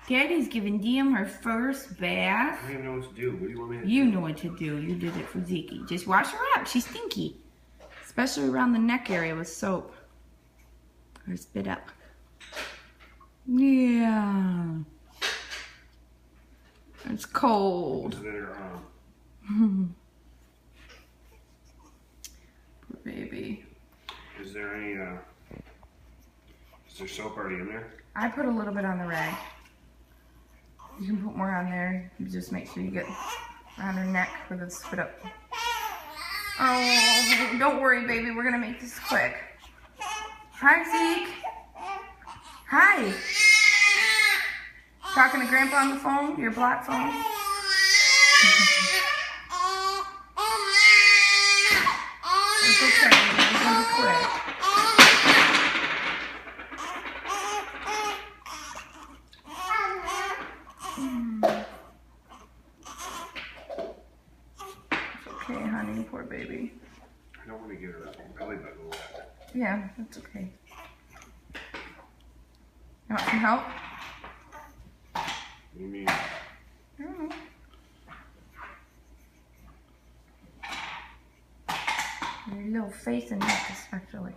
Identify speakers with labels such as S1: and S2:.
S1: Daddy's giving Diem her first bath.
S2: I don't even know what to do. What do you want me to do?
S1: You know what to do. You did it for Zeke. Just wash her up. She's stinky. Especially around the neck area with soap. Or spit up. Yeah. It's cold.
S2: Is there,
S1: Poor baby.
S2: is there any, is there soap already in there?
S1: I put a little bit on the rag. You can put more on there. You just make sure you get around her neck with the spit up. Oh, don't worry, baby. We're going to make this quick. Hi, Zeke. Hi. Talking to Grandpa on the phone? Your black phone? It's okay. It's going to be quick. Okay, honey, poor baby.
S2: I don't want to give her that belly button wet.
S1: Yeah, that's okay. You want some help?
S2: What do you mean?
S1: I don't know. Your little face and neck especially.